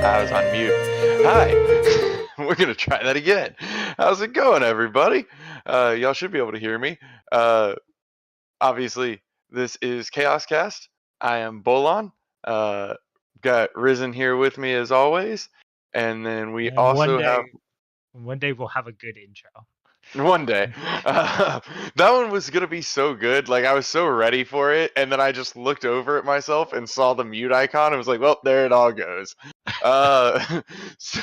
I was on mute. Hi. We're gonna try that again. How's it going, everybody? Y'all should be able to hear me. Uh, Obviously, this is ChaosCast. I am Bolon. Uh, got Rissen here with me as always, and then we And also have one day we'll have a good intro. one day. That one was gonna be so good. Like I was so ready for it, and then I just looked over at myself and saw the mute icon and was like, "Well, there it all goes." Uh, so,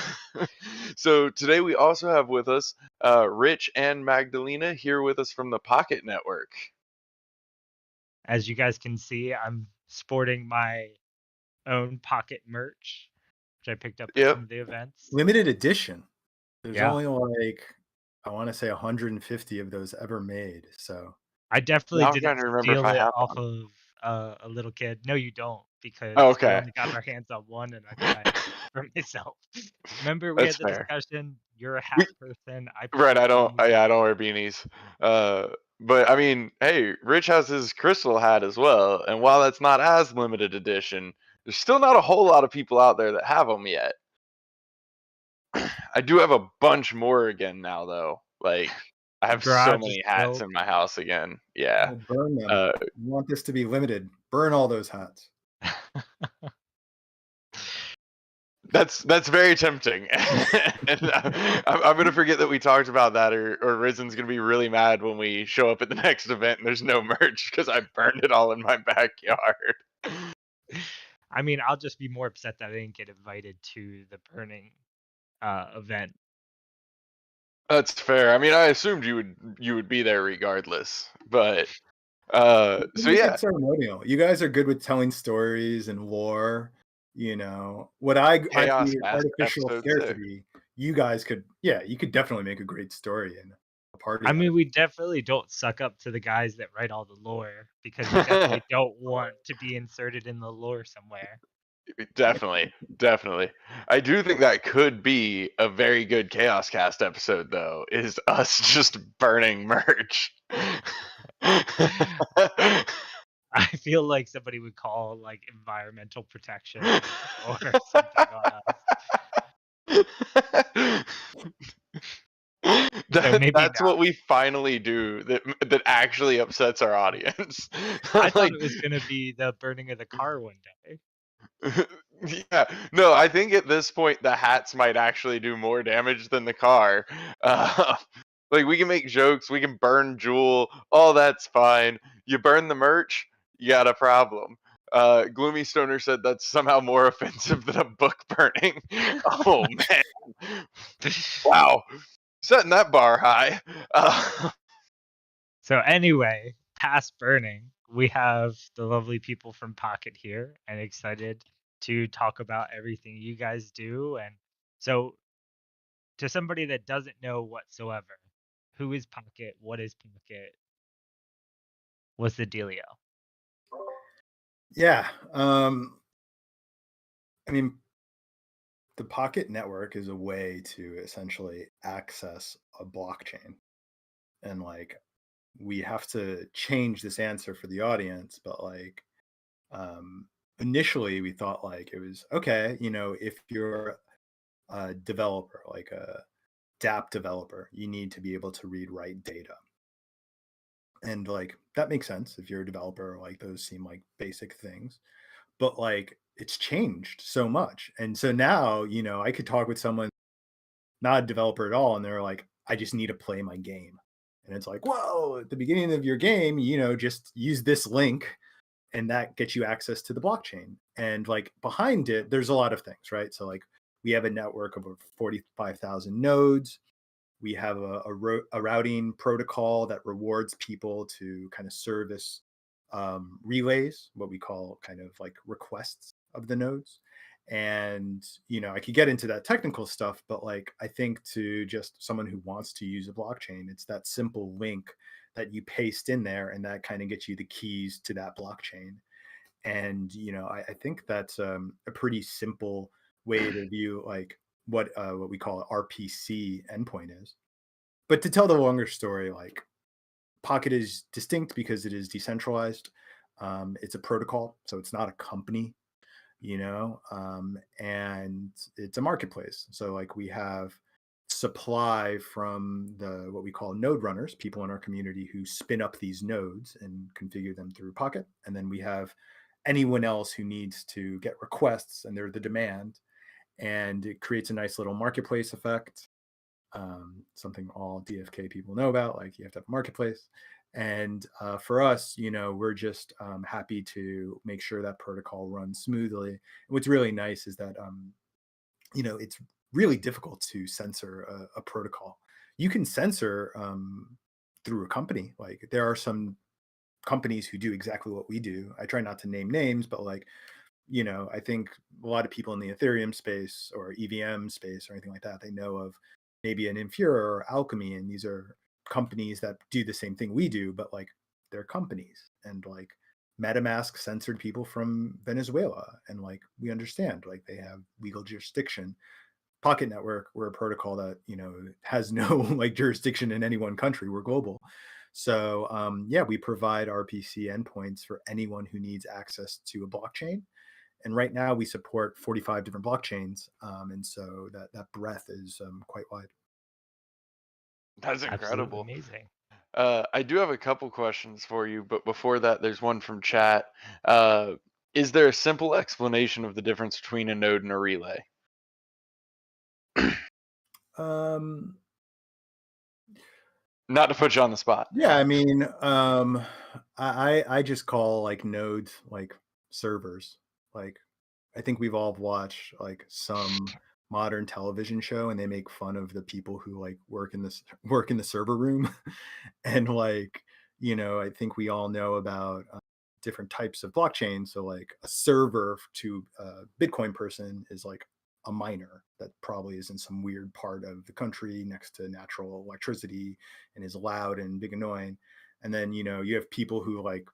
so today we also have with us Rich and Magdalena here with us from the Pocket Network. As you guys can see, I'm sporting my own pocket merch, which I picked up at Yep. some of the events. Limited edition. There's Yeah, only like I want to say 150 of those ever made. So I definitely Now I'm didn't trying to remember if steal I it have off one. of a little kid. No, you don't, because Oh, we okay. only got our hands on one, and I thought I had it for myself. Remember, we That's had the fair. discussion. You're a We hat person. I Right, prefer beanies. I don't wear beanies. But I mean, hey, Rich has his crystal hat as well, and while that's not as limited edition, there's still not a whole lot of people out there that have them yet. I do have a bunch more again now, though. Like, I The have so garage is many hats filled. in my house again. Yeah. we'll burn them. Uh, You want this to be limited. Burn all those hats. that's very tempting, and I'm gonna forget that we talked about that, or Risen's gonna be really mad when we show up at the next event and there's no merch because I burned it all in my backyard. I mean, I'll just be more upset that I didn't get invited to the burning event. That's fair. I mean, I assumed you would be there regardless, but You can so make yeah, it ceremonial. You guys are good with telling stories and lore. You know what I Chaos see Cast artificial episode 6. scarcity. You guys could, yeah, you could definitely make a great story and a I party out mean, of we definitely don't suck up to the guys that write all the lore because we definitely don't want to be inserted in the lore somewhere. Definitely, definitely. I do think that could be a very good Chaos Cast episode, though, is us just burning merch. I feel like somebody would call like environmental protection or something on us. So maybe That's what not. we finally do that actually upsets our audience. I thought Like, it was gonna be the burning of the car one day. yeah, no, I think at this point the hats might actually do more damage than the car. Uh, like we can make jokes, we can burn Jewel, all that's fine. You burn the merch, you got a problem. Gloomy Stoner said that's somehow more offensive than a book burning. Oh man, wow, setting that bar high. So anyway, past burning, we have the lovely people from Pocket here and excited to talk about everything you guys do. And so to somebody that doesn't know whatsoever, who is Pocket? What is Pocket? What's the dealio? Yeah. I mean, the Pocket Network is a way to essentially access a blockchain. And like we have to change this answer for the audience, but like um initially we thought like it was okay, if you're a developer, like a DApp developer, you need to be able to read write data. And like that makes sense if you're a developer, like those seem like basic things. But like it's changed so much. And so now, I could talk with someone not a developer at all, and they're like, I just need to play my game. And it's like, whoa, at the beginning of your game, just use this link and that gets you access to the blockchain. And like behind it, there's a lot of things, right? So like we have a network of over 45,000 nodes. We have a routing protocol that rewards people to kind of service relays, what we call kind of like requests of the nodes. And I could get into that technical stuff, but like I think to just someone who wants to use a blockchain, it's that simple link that you paste in there, and that kind of gets you the keys to that blockchain. And I think that's a pretty simple way to view like what we call an RPC endpoint is. But to tell the longer story, like Pocket is distinct because it is decentralized. It's a protocol, so it's not a company. and it's a marketplace. So like we have supply from what we call node runners, people in our community who spin up these nodes and configure them through Pocket. And then we have anyone else who needs to get requests, and they're the demand. And it creates a nice little marketplace effect, something all DFK people know about. Like you have to have a marketplace. And for us, we're just happy to make sure that protocol runs smoothly. And what's really nice is that it's really difficult to censor a protocol. You can censor through a company. Like there are some companies who do exactly what we do. I try not to name names, but like, I think a lot of people in the Ethereum space or EVM space or anything like that, they know of maybe an Infura or Alchemy, and these are companies that do the same thing we do, but like they're companies. And like MetaMask censored people from Venezuela, and like we understand, like they have legal jurisdiction. Pocket Network, we're a protocol that has no like jurisdiction in any one country. We're global. So we provide RPC endpoints for anyone who needs access to a blockchain. And right now we support 45 different blockchains, and so that breadth is quite wide. That's Absolutely incredible. amazing. I do have a couple questions for you, but before that, there's one from chat. Is there a simple explanation of the difference between a node and a relay? Um, Not to put you on the spot. yeah, I mean, I just call like nodes like servers. Like I think we've all watched like some modern television show, and they make fun of the people who like work in the server room. And like I think we all know about different types of blockchains. So like a server to a Bitcoin person is like a miner that probably is in some weird part of the country next to natural electricity and is loud and big annoying. And then you have people who like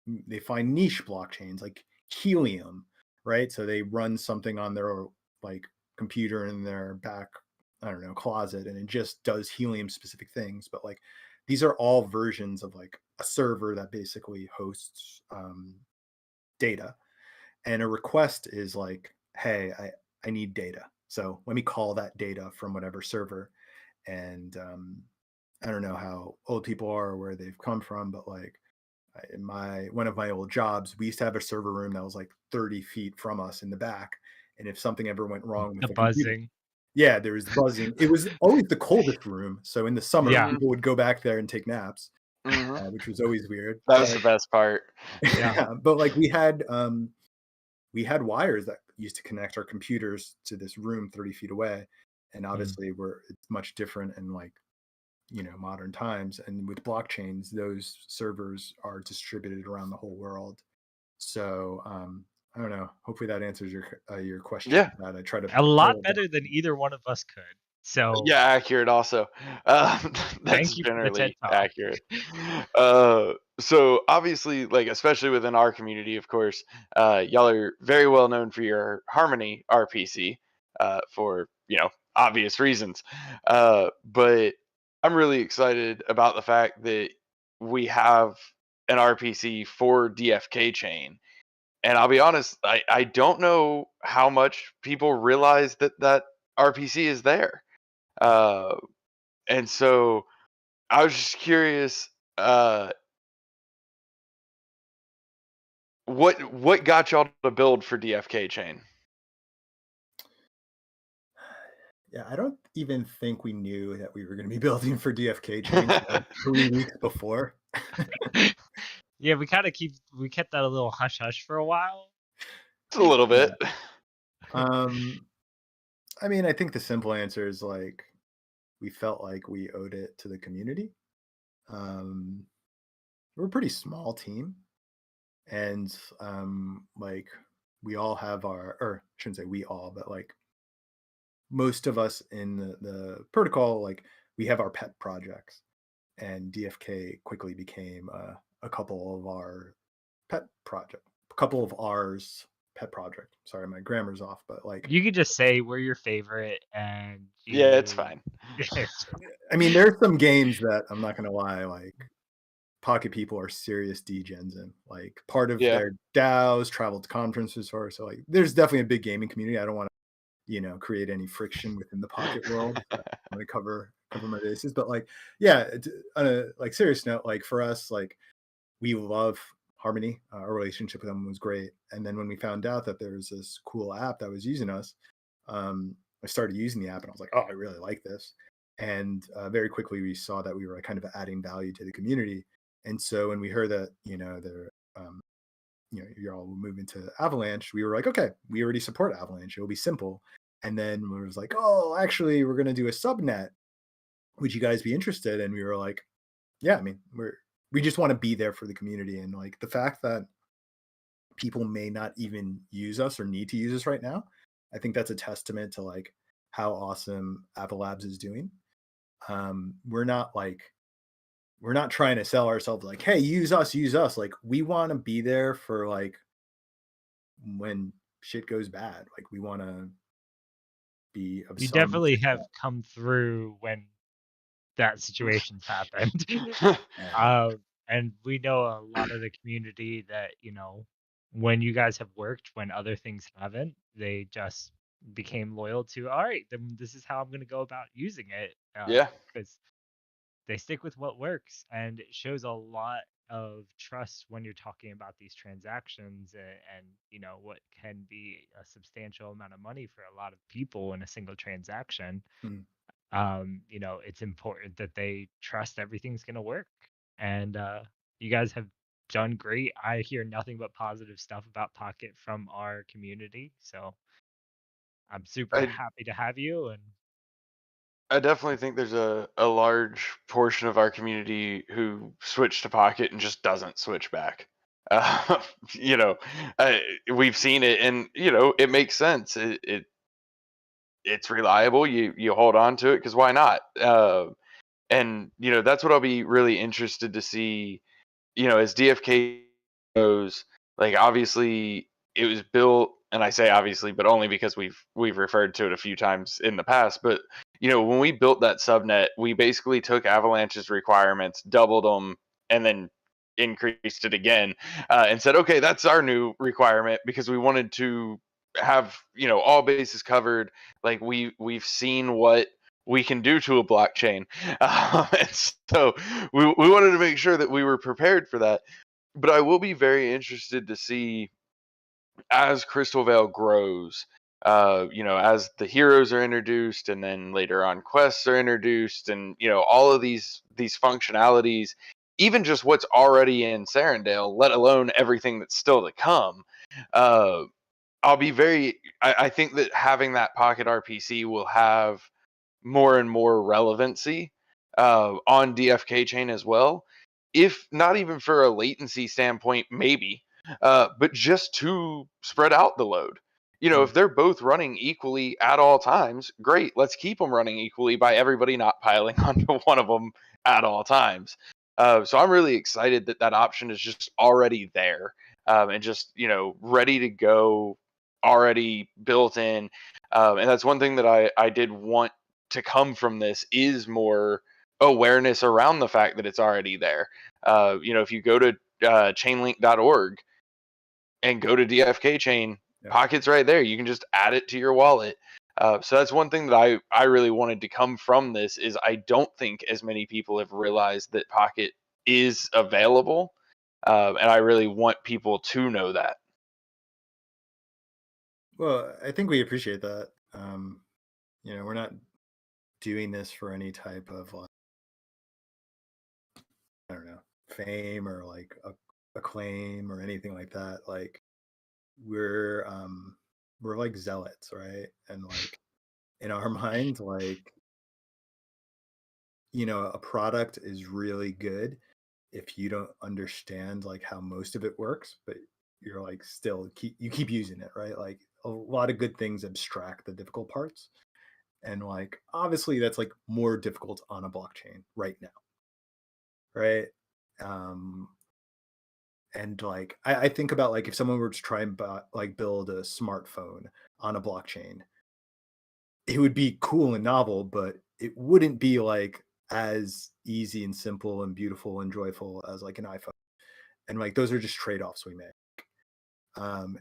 they find niche blockchains like Helium, right? So they run something on their like computer in their back, I don't know, closet, and it just does Helium specific things. But like these are all versions of like a server that basically hosts data. And a request is like, hey, I need data. So let me call that data from whatever server. And I don't know how old people are or where they've come from, but like in one of my old jobs, we used to have a server room that was like 30 feet from us in the back. And if something ever went wrong with The the computer, buzzing. yeah, there was buzzing. It was always the coldest room. So in the summer, Yeah. people would go back there and take naps, Mhm. which was always weird. That was the best part. Yeah. But like we had wires that used to connect our computers to this room 30 feet away. And obviously it's much different in like, modern times. And with blockchains, those servers are distributed around the whole world. So I don't know. Hopefully that answers your question. Yeah. That I try to A lot better than either one of us could. So Yeah, accurate also. That's thank you for the TED generally Talk. accurate. So obviously, like especially within our community, of course, y'all are very well known for your Harmony RPC, for obvious reasons. But I'm really excited about the fact that we have an RPC for DFK chain. And I'll be honest, I don't know how much people realize that RPC is there. Uh, and so I was just curious, what got y'all to build for DFK chain? Yeah, I don't even think we knew that we were going to be building for DFK chain like 3 weeks before. Yeah, we kept that a little hush hush for a while. Just a little bit. I mean, I think the simple answer is like we felt like we owed it to the community. We're a pretty small team, and like we all have or I shouldn't say we all, but like most of us in the protocol, like we have our pet projects, and DFK quickly became a couple of our pet project. Sorry, my grammar's off, but like You could just say we're your favorite, and Yeah, it's fine. I mean, there's some games that I'm not gonna lie, like Pocket people are serious degens, and like part of Yeah. their DAOs travel to conferences for. So like, there's definitely a big gaming community. I don't want to, create any friction within the Pocket world. I want to cover my bases, but like, yeah, on a like serious note, like for us, like we love Harmony. Our relationship with them was great, and then when we found out that there was this cool app that was using us, I started using the app, and I was like, oh, I really like this. And very quickly, we saw that we were kind of adding value to the community. And so when we heard that, they're, you're all moving to Avalanche, we were like, okay, we already support Avalanche. It'll be simple. And then we was like, oh, actually, we're going to do a subnet. Would you guys be interested? And we were like, yeah, I mean, we just want to be there for the community. And like the fact that people may not even use us or need to use us right now, I think that's a testament to like how awesome Apple Labs is doing. We're not trying to sell ourselves like, hey, use us. Like we want to be there for like when shit goes bad. Like we want to be of You some definitely have support. come through when that situation's happened. Yeah. And we know a lot of the community that, when you guys have worked, when other things haven't, they just became loyal to, all right, then this is how I'm going to go about using it. Yeah. Because they stick with what works, and it shows a lot of trust when you're talking about these transactions, and what can be a substantial amount of money for a lot of people in a single transaction. Mm. It's important that they trust everything's going to work. And you guys have done great. I hear nothing but positive stuff about Pocket from our community, so I'm super I happy to have you. And I definitely think there's a large portion of our community who switched to Pocket and just doesn't switch back. Uh, you know, we've seen it, and it makes sense. It's reliable. You hold on to it because why not? And that's what I'll be really interested to see. As DFK goes, like obviously it was built, and I say obviously, but only because we've referred to it a few times in the past. But when we built that subnet, we basically took Avalanche's requirements, doubled them, and then increased it again, and said, okay, that's our new requirement because we wanted to have all bases covered. Like we've seen what we can do to a blockchain, and so we wanted to make sure that we were prepared for that. But I will be very interested to see as Crystal Vale grows, as the heroes are introduced, and then later on quests are introduced, and all of these functionalities, even just what's already in Serendale, let alone everything that's still to come. Uh, I'll be very. I think that having that Pocket RPC will have more and more relevancy on DFK chain as well, if not even for a latency standpoint, maybe, but just to spread out the load. Mm. If they're both running equally at all times, great. Let's keep them running equally by everybody not piling onto one of them at all times. So I'm really excited that that option is just already there, and just ready to go, already built in. And that's one thing that I did want to come from this is more awareness around the fact that it's already there. If you go to chainlink.org and go to DFK chain, Yeah. Pocket's right there. You can just add it to your wallet. So that's one thing that I really wanted to come from this is I don't think as many people have realized that Pocket is available. And I really want people to know that. Well, I think we appreciate that. We're not doing this for any type of like, I don't know, fame or like acclaim or anything like that. Like we're like zealots, right? And like in our minds, like a product is really good if you don't understand like how most of it works, but you're like still keep using it, right? Like a lot of good things abstract the difficult parts. And like obviously that's like more difficult on a blockchain right now, right? Um and like I think about like if someone were to try and like build a smartphone on a blockchain, it would be cool and novel, but it wouldn't be like as easy and simple and beautiful and joyful as like an iPhone. And like those are just trade-offs we make.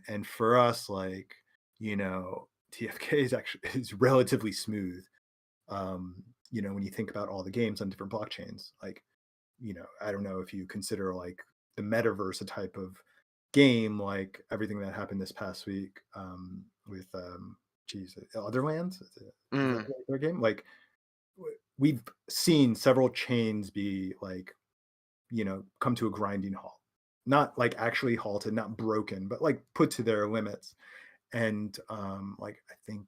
And for us, like, TFK is relatively smooth. When you think about all the games on different blockchains, like, I don't know if you consider like the metaverse a type of game, like everything that happened this past week with Otherlands. Is that Mm. their game? Like we've seen several chains be like, come to a grinding halt. Not like actually halted, not broken, but like put to their limits. And like I think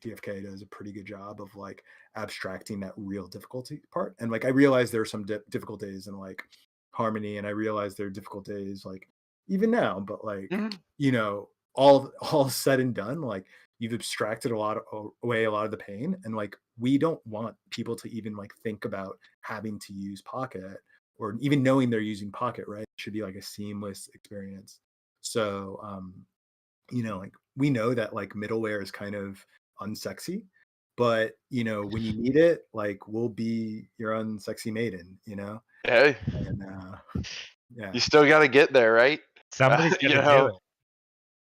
DFK does a pretty good job of like abstracting that real difficulty part. And like I realize there are some difficult days in like Harmony, and I realize there are difficult days like even now, but like Mhm. all said and done, like you've abstracted away a lot of the pain, and like we don't want people to even like think about having to use Pocket or even knowing they're using Pocket, right? It should be like a seamless experience. So like we know that like middleware is kind of unsexy, but when you need it, like we'll be your unsexy maiden. Hey, And yeah. you still got to get there, right? Somebody's You gonna do know, it. Yeah,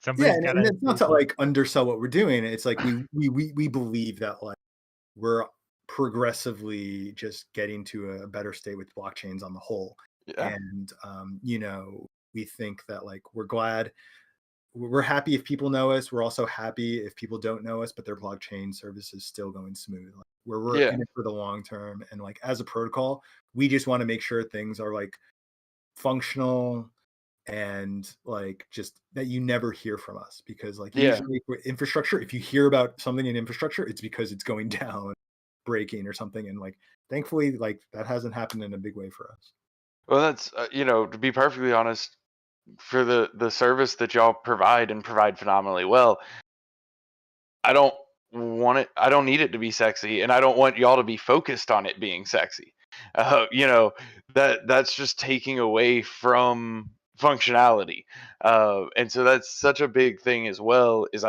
Somebody's and gotta it's not do to the like undersell what we're doing. It's like we believe that like we're progressively just getting to a better state with blockchains on the whole. yeah, And we think that like we're happy if people know us. We're also happy if people don't know us, but their blockchain service is still going smooth. Like, we're yeah. in it for the long term, and like as a protocol, we just want to make sure things are like functional and like just that you never hear from us, because like Yeah. usually for infrastructure, if you hear about something in infrastructure, it's because it's going down, breaking or something, and like thankfully like that hasn't happened in a big way for us. Well, that's to be perfectly honest, for the service that y'all provide and provide phenomenally well, I don't I don't need it to be sexy, and I don't want y'all to be focused on it being sexy. That's just taking away from functionality. And so that's such a big thing as well. Is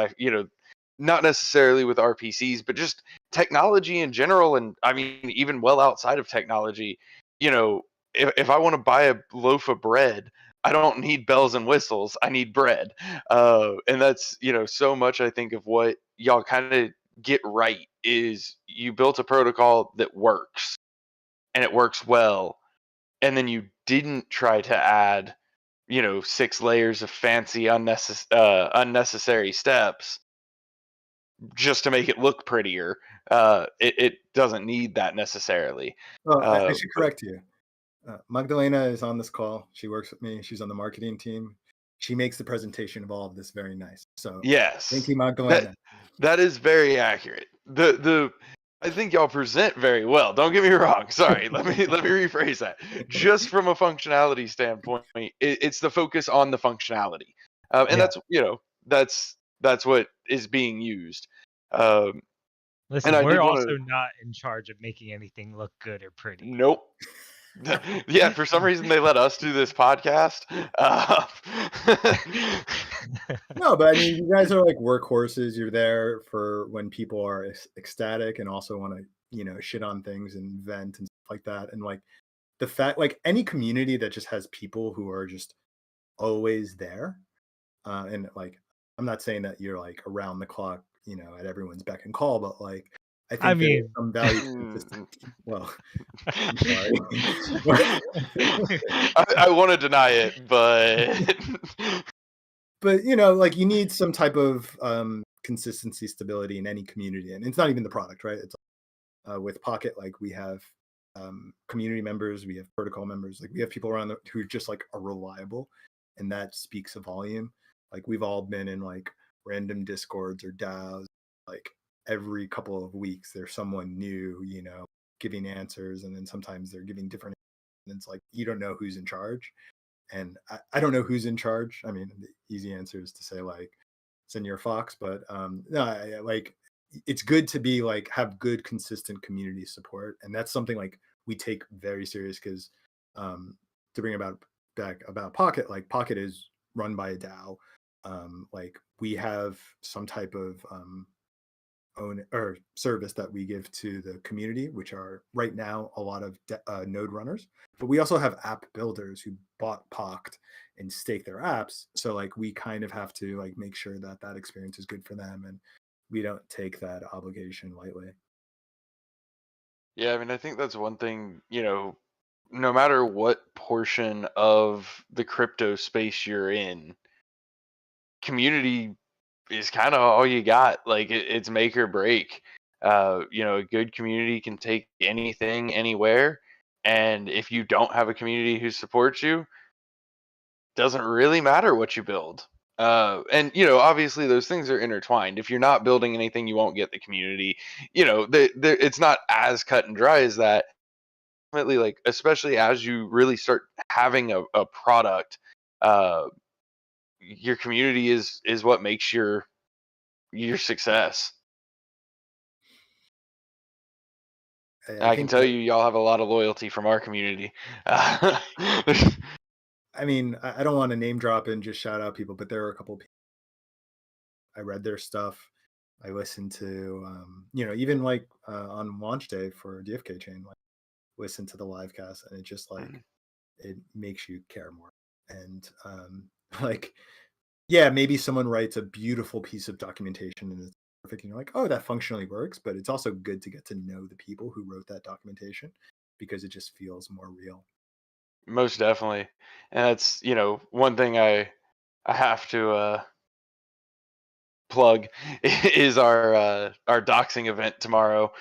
not necessarily with RPCs, but just technology in general, and I mean even well outside of technology. You know, if I want to buy a loaf of bread, I don't need bells and whistles. I need bread. And that's so much I think of what y'all kind of get right is you built a protocol that works and it works well, and then you didn't try to add 6 layers of fancy unnecessary steps just to make it look prettier. It doesn't need that necessarily. Well, I should But correct you. Magdalena is on this call. She works with me. She's on the marketing team. She makes the presentation of all of this very nice. So thank yes, you, that Magdalena. that is very accurate. The I think y'all present very well. Don't get me wrong. Sorry, let me rephrase that. Just from a functionality standpoint, it's the focus on the functionality, and Yeah. that's what is being used. Um, and Listen, I we're did want also to. not in charge of making anything look good or pretty. Nope. Yeah, for some reason they let us do this podcast. Uh, No, but I mean, you guys are like workhorses. You're there for when people are ecstatic and also want to, shit on things and vent and stuff like that. And like the fact, like any community that just has people who are just always there. And like, I'm not saying that you're like around the clock, at everyone's beck and call, but like, I I think there is mean, some value to mm, consistency. Well, I'm sorry. I want to deny it, but But like you need some type of consistency, stability in any community, and it's not even the product, right? It's with Pocket, like we have community members, we have protocol members, like we have people around who just like are reliable, and that speaks a volume. Like we've all been in like random discords or DAOs, like every couple of weeks there's someone new, giving answers, and then sometimes they're giving different, and it's like you don't know who's in charge. And I don't know who's in charge. I mean, the easy answer is to say like Senior Fox, but no, like it's good to be like have good consistent community support, and that's something like we take very serious because to bring about back about Pocket, like Pocket is run by a DAO. Like we have some type of own or service that we give to the community, which are right now a lot of node runners. But we also have app builders who bought POKT and stake their apps. So like we kind of have to like make sure that that experience is good for them, and we don't take that obligation lightly. Yeah, I mean, I think that's one thing, no matter what portion of the crypto space you're in, community is kind of all you got. Like it's make or break. A good community can take anything, anywhere. And if you don't have a community who supports you, doesn't really matter what you build. And obviously those things are intertwined. If you're not building anything, you won't get the community. It's not as cut and dry as that. Ultimately, like especially as you really start having a product, uh, your community is what makes your success. I I can think tell that, you, y'all have a lot of loyalty from our community. I mean, I don't want to name drop and just shout out people, but there are a couple of people I read their stuff. I listened to, even like on launch day for DFK chain, like listen to the live cast, and it just like it makes you care more. And like, yeah, maybe someone writes a beautiful piece of documentation and it's perfect, and you're like, oh, that functionally works. But it's also good to get to know the people who wrote that documentation because it just feels more real. Most definitely, and that's one thing I have to plug is our doxing event tomorrow,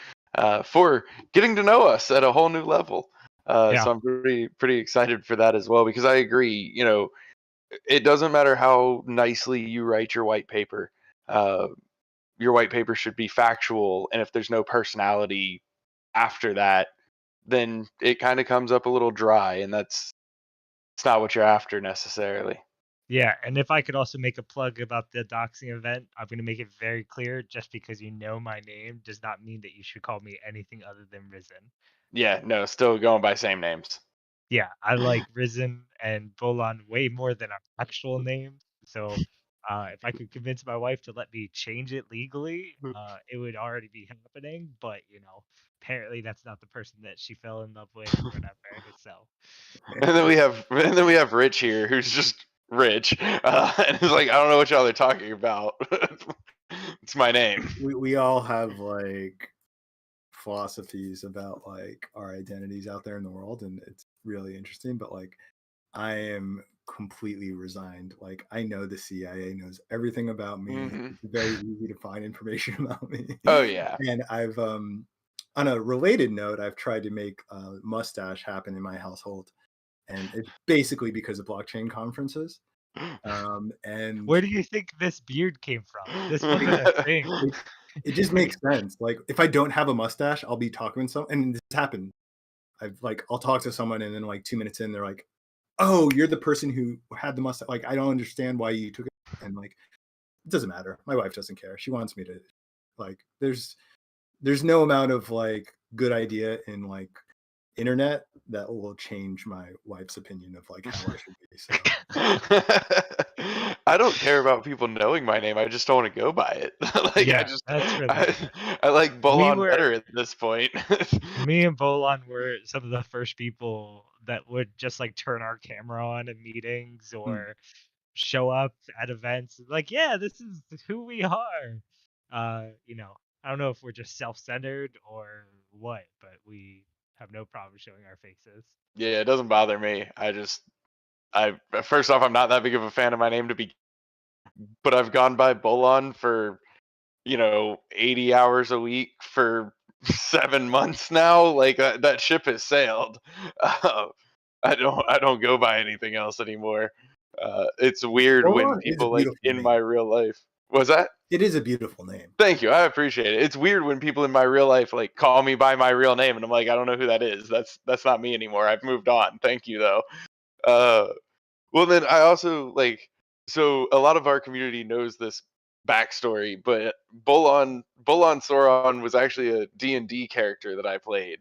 for getting to know us at a whole new level. Yeah. So I'm pretty excited for that as well, because I agree. It doesn't matter how nicely you write your white paper. Uh, your white paper should be factual, and if there's no personality after that, then it kind of comes up a little dry, and it's not what you're after necessarily. Yeah, and if I could also make a plug about the doxing event, I'm going to make it very clear, just because you know my name does not mean that you should call me anything other than Risen. Yeah, no, still going by same names. Yeah, I like Risen and Bolon way more than our actual names. So if I could convince my wife to let me change it legally, it would already be happening. But, apparently that's not the person that she fell in love with or whatever. So, And then we have Rich here, who's just Rich, and he's like, I don't know what y'all are talking about. It's my name. We all have like philosophies about like our identities out there in the world, and it's really interesting. But like I am completely resigned. Like I know the CIA knows everything about me. Hmm. It's very easy to find information about me. Oh yeah. And I've on a related note, I've tried to make a mustache happen in my household. And it's basically because of blockchain conferences. And where do you think this beard came from? This wasn't a thing. it just makes sense. Like if I don't have a mustache, I'll be talking to someone, and this happened. I'll talk to someone, and then like 2 minutes in, they're like, "Oh, you're the person who had the mustache." Like I don't understand why you took it, and like it doesn't matter. My wife doesn't care. She wants me to like. There's no amount of like good idea in like internet that will change my wife's opinion of like how I should be. So I don't care about people knowing my name. I just don't want to go by it. Like Yeah, that's really I, fair. I like We Bolon were better at this point. Me and Bolon were some of the first people that would just like turn our camera on in meetings hmm. or show up at events. Like, yeah, this is who we are. I don't know if we're just self-centered or what, but we have no problem showing our faces. Yeah, it doesn't bother me. I first off, I'm not that big of a fan of my name to be, but I've gone by Bolon for 80 hours a week for 7 months now. Like that ship has sailed. Uh, I don't go by anything else anymore. It's weird when Bolon is a people like beautiful in my name. real life. Was that? It is a beautiful name. Thank you. I appreciate it. It's weird when people in my real life like call me by my real name, and I'm like, I don't know who that is. That's not me anymore. I've moved on. Thank you though. Uh, well, then I also like, so a lot of our community knows this backstory, but Bolon Sauron was actually a D&D character that I played.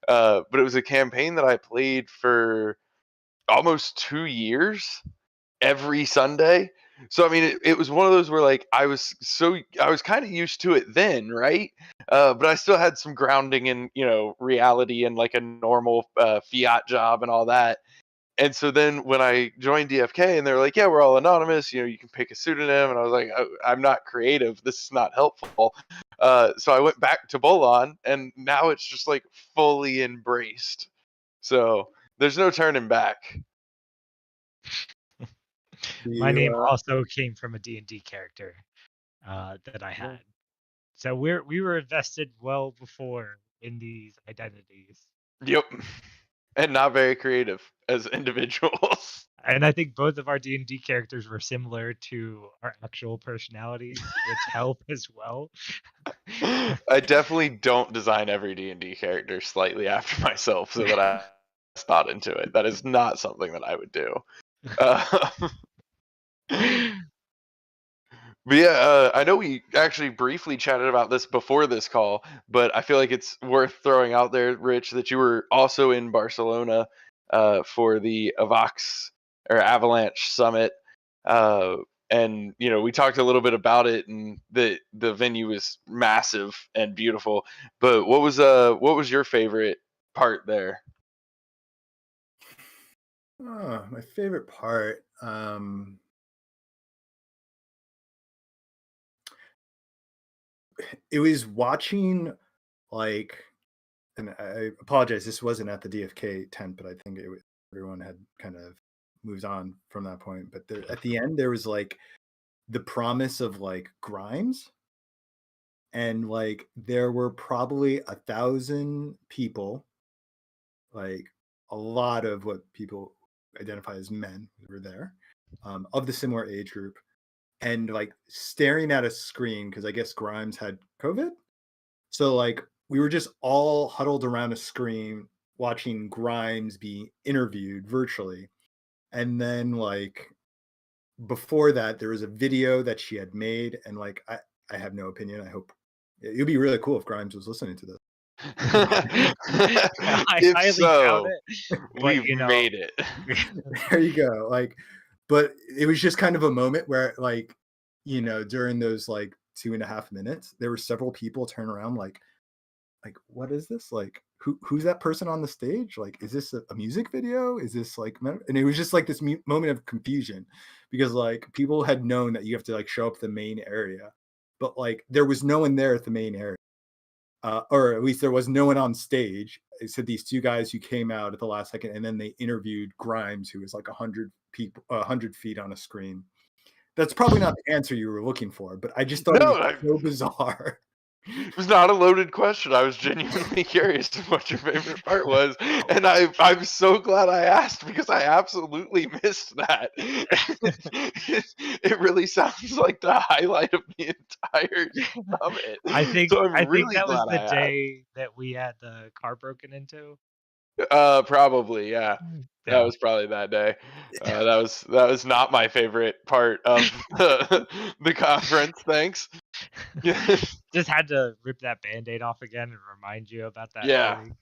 But it was a campaign that I played for almost 2 years every Sunday. So I mean, it was one of those where like I was kind of used to it then, right? But I still had some grounding in reality and like a normal fiat job and all that. And so then when I joined DFK and they're like, yeah, we're all anonymous, you can pick a pseudonym, and I was like, I'm not creative. This is not helpful. So I went back to Bolon, and now it's just like fully embraced. So there's no turning back. My You, name also came from a D&D character that I had. So we were invested well before in these identities. Yep. And not very creative as individuals. And I think both of our D&D characters were similar to our actual personalities, which help as well. I definitely don't design every D&D character slightly after myself so that I thought into it. That is not something that I would do. But yeah, I know we actually briefly chatted about this before this call, but I feel like it's worth throwing out there, Rich, that you were also in Barcelona for the Avox or Avalanche Summit. And we talked a little bit about it, and the venue was massive and beautiful. But what was your favorite part there? my favorite part. It was watching, like, and I apologize, this wasn't at the DFK tent, but I think everyone had kind of moved on from that point. But at the end, there was like the promise of like Grimes, and like there were probably 1,000 people, like a lot of what people identify as men who were there, of the similar age group, and like staring at a screen because I guess Grimes had COVID. So like we were just all huddled around a screen watching Grimes be interviewed virtually. And then like before that, there was a video that she had made, and like I have no opinion. I hope it'd be really cool if Grimes was listening to this. I If highly doubt so, it. But we've made it. There you go. Like, but it was just kind of a moment where like, during those like 2.5 minutes, there were several people turn around like what is this, like who's that person on the stage, like is this a music video, is this like, and it was just like this moment of confusion because like people had known that you have to like show up the main area, but like there was no one there at the main area, or at least there was no one on stage. It said these two guys who came out at the last second, and then they interviewed Grimes, who was like 100 people, 100 feet on a screen. That's probably not the answer you were looking for, but I just thought it was so bizarre. It was not a loaded question. I was genuinely curious what your favorite part was, and I'm so glad I asked because I absolutely missed that. It really sounds like the highlight of the entire summit. I think So I'm think really that was glad the I asked. day that we had the car broken into. Probably, yeah. That Yeah. was probably that day. That was not my favorite part of the conference. Thanks. Just had to rip that Band-Aid off again and remind you about that Yeah. feeling.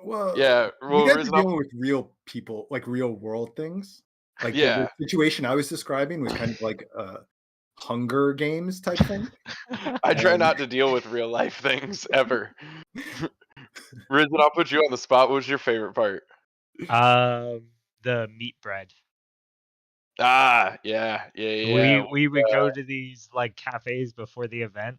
Well, Yeah. you Well, guys are Risen, dealing with real people, like real world things. Like the yeah. situation I was describing was kind of like a Hunger Games type thing. I try And not to deal with real life things ever. Risen, I'll put you on the spot. What was your favorite part? The meat bread. Ah, yeah, yeah, yeah. We would go to these like cafes before the event,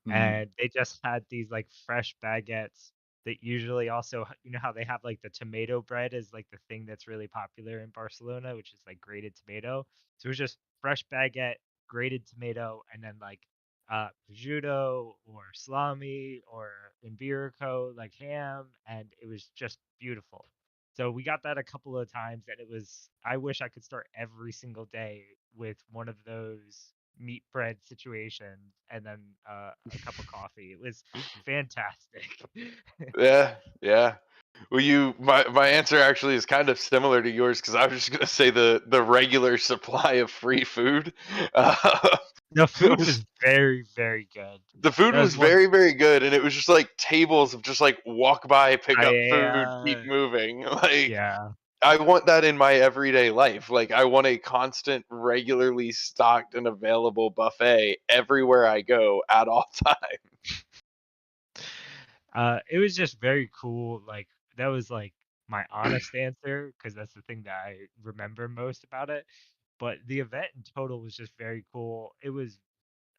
Mhm. and they just had these like fresh baguettes that usually also, how they have like the tomato bread is like the thing that's really popular in Barcelona, which is like grated tomato. So it was just fresh baguette, grated tomato, and then like prosciutto or salami or Iberico like ham, and it was just beautiful. So we got that a couple of times, and I wish I could start every single day with one of those meat bread situations and then a cup of coffee. It was fantastic. Yeah, yeah. Well, my answer actually is kind of similar to yours because I was just gonna say the regular supply of free food. Uh, The it food was was very, very good. the food That was was one. very, very good, and it was just like tables of just like walk by, pick up food, keep I moving. Like Yeah. I want that in my everyday life. Like, I want a constant, regularly stocked and available buffet everywhere I go at all times. It was just very cool. Like that was like my honest answer because that's the thing that I remember most about it. But the event in total was just very cool. It was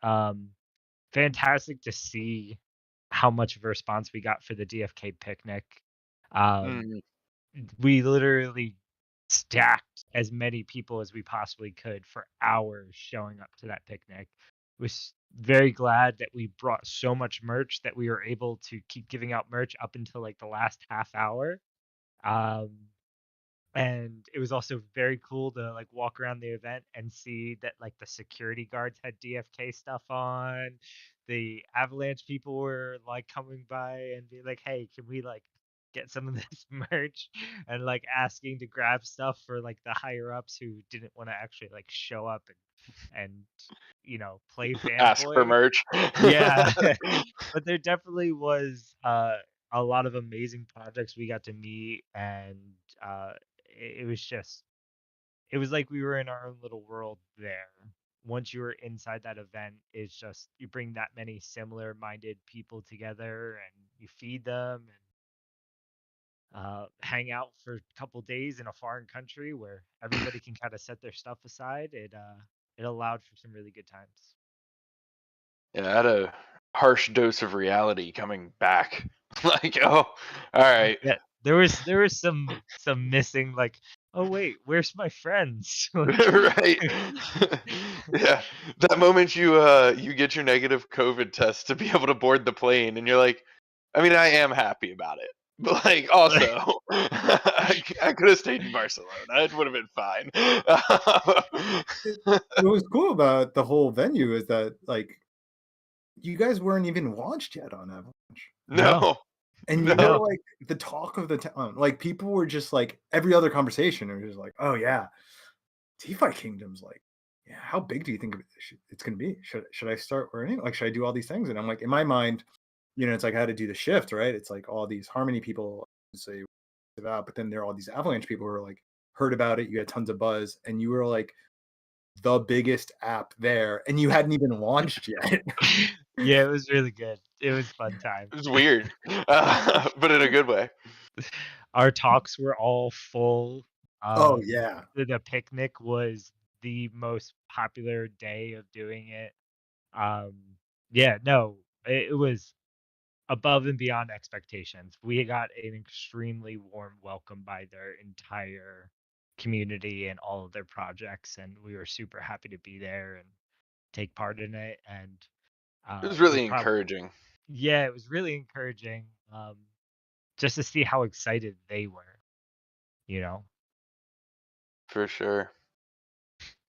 um fantastic to see how much of a response we got for the DFK picnic. Um, Mhm. we literally stacked as many people as we possibly could for hours showing up to that picnic. Was very glad that we brought so much merch that we were able to keep giving out merch up until like the last half hour. Um, and it was also very cool to like walk around the event and see that like the security guards had DFK stuff on. The Avalanche people were like coming by and be like, "Hey, can we like get some of this merch?" And like asking to grab stuff for like the higher ups who didn't want to actually like show up and play Ask for fanboy. merch. Yeah. But there definitely was a lot of amazing projects we got to meet, and it was just it was like we were in our own little world there. Once you were inside that event, it's just you bring that many similar minded people together and you feed them and hang out for a couple days in a foreign country where everybody can kind of set their stuff aside. It allowed for some really good times. Yeah, I had a harsh dose of reality coming back. Like, oh, all right. Yeah, there was some missing, like, oh wait, where's my friends? Like Right. Yeah. That moment you get your negative COVID test to be able to board the plane and you're like, I mean, I am happy about it. But like also I could have stayed in Barcelona. It would have been fine. It, what was cool about the whole venue is that like you guys weren't even launched yet on Avalanche. No, No. And you were no. No. like the talk of the town. Like people were just like every other conversation. It was just like, oh yeah, DeFi Kingdom's like, yeah, how big do you think it's going to be? Should I start learning? Like, should I do all these things? And I'm like, in my mind, it's like I had to do the shift, right? It's like all these Harmony people say about, but then there are all these Avalanche people who are like heard about it. You had tons of buzz, and you were like the biggest app there, and you hadn't even launched yet. Yeah, it was really good. It was fun time. It was weird. But in a good way. Our talks were all full. Oh Um, yeah. the picnic was the most popular day of doing it. Um, yeah, no, it was above and beyond expectations. We got an extremely warm welcome by their entire community and all of their projects, and we were super happy to be there and take part in it. And It was we really probably, encouraging yeah, it was really encouraging, just to see how excited they were, you know. for sure.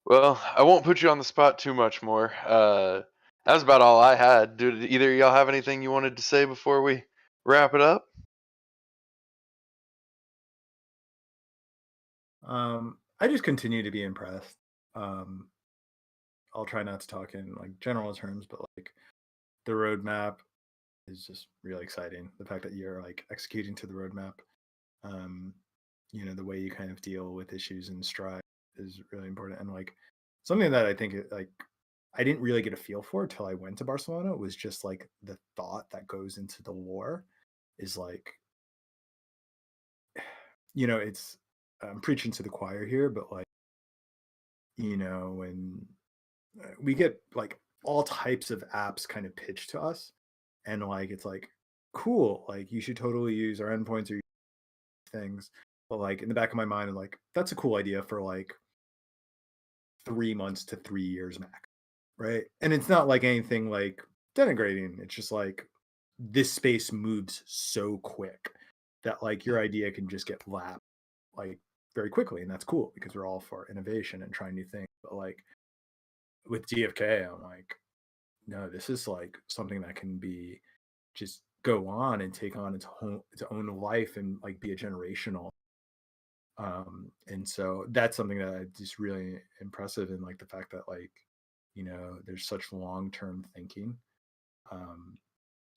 Well, I won't put you on the spot too much more. That was about all I had. Did either of y'all have anything you wanted to say before we wrap it up? I just continue to be impressed. Um, I'll try not to talk in like general terms, but like the roadmap is just really exciting. The fact that you're like executing to the roadmap, um, the way you kind of deal with issues in stride is really important. And like something that I think like I didn't really get a feel for till I went to Barcelona was just like the thought that goes into the lore is like, it's I'm preaching to the choir here, but like, when we get like all types of apps kind of pitched to us, and like it's like cool, like you should totally use our endpoints or things, but like in the back of my mind, I'm like that's a cool idea for like 3 months to 3 years max, right? And it's not like anything like denigrating. It's just like this space moves so quick that like your idea can just get lapped like very quickly, and that's cool because we're all for innovation and trying new things. But like with DFK, I'm like, no, this is like something that can be just go on and take on its own life and like be a generational. And so that's something that I just really impressive in like the fact that like, there's such long-term thinking. Um,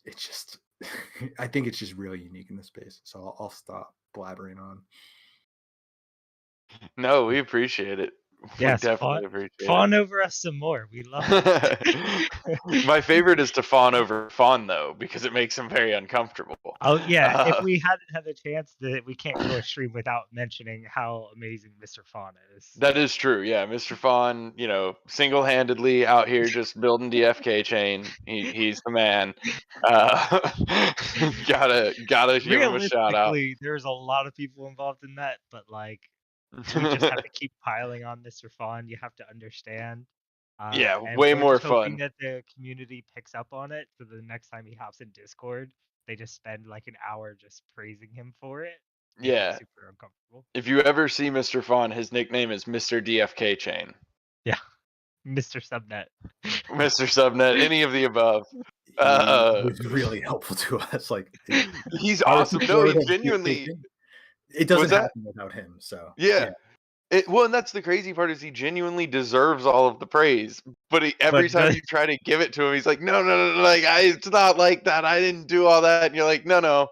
it's just I think it's just really unique in this space. So I'll stop blabbering on. No, we appreciate it. We Yes, definitely appreciate fawn over us some more. We love it. it. My favorite is to fawn over fawn though, because it makes him very uncomfortable. Oh yeah, if Uh, we hadn't had the chance, that we can't go a stream without mentioning how amazing Mr. Fawn is. that is true. Yeah, Mr. Fawn, single-handedly out here just building the FK chain. He's the man. Uh, gotta give him a shout out. Realistically, there's a lot of people involved in that, but like we just have to keep piling on Mr. Fawn. You have to understand. Yeah, And way we're more just hoping fun. that the community picks up on it, so the next time he hops in Discord, they just spend like an hour just praising him for it, make it Yeah, super uncomfortable. if you ever see Mr. Fawn, his nickname is Mr. DFK chain. Yeah, Mr. Subnet. Mr. Subnet, any of the above. He Uh, was really helpful to us. Like, he's our awesome. No, support he of genuinely. it Was doesn't that? happen without him. So Yeah. Well, and that's the crazy part is he genuinely deserves all of the praise, but every But time you try to give it to him, he's like, no, no, no, no, like it's not like that. I didn't do all that, and you're like, no, no,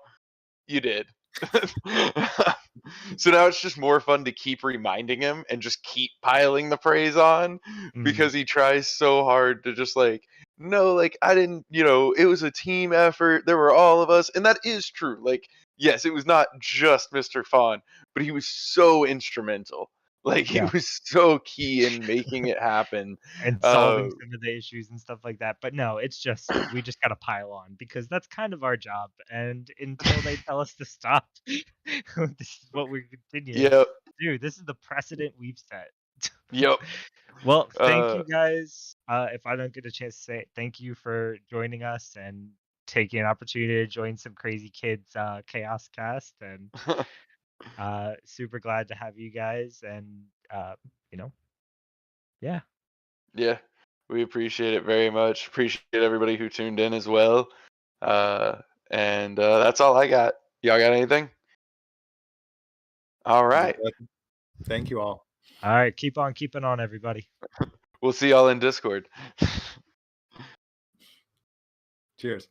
you did. So now it's just more fun to keep reminding him and just keep piling the praise on because he tries so hard to just like, no, like I didn't, it was a team effort. There were all of us, and that is true. Like, yes, it was not just Mr. Fawn, but he was so instrumental. Like he yeah, was so key in making it happen. and solving some of the issues and stuff like that. But no, it's just we just gotta pile on because that's kind of our job. And until they tell us to stop, this is what we're continuing Yep, to do. This is the precedent we've set. yep. Well, thank Uh, you guys. If I don't get a chance to say it, thank you for joining us and taking an opportunity to join some crazy kids ChaosCast, and super glad to have you guys. And you know, yeah. Yeah, we appreciate it very much. Appreciate everybody who tuned in as well. And that's all I got. Y'all got anything? All right. thank you all. All right, keep on keeping on, everybody. We'll see y'all in Discord. Cheers.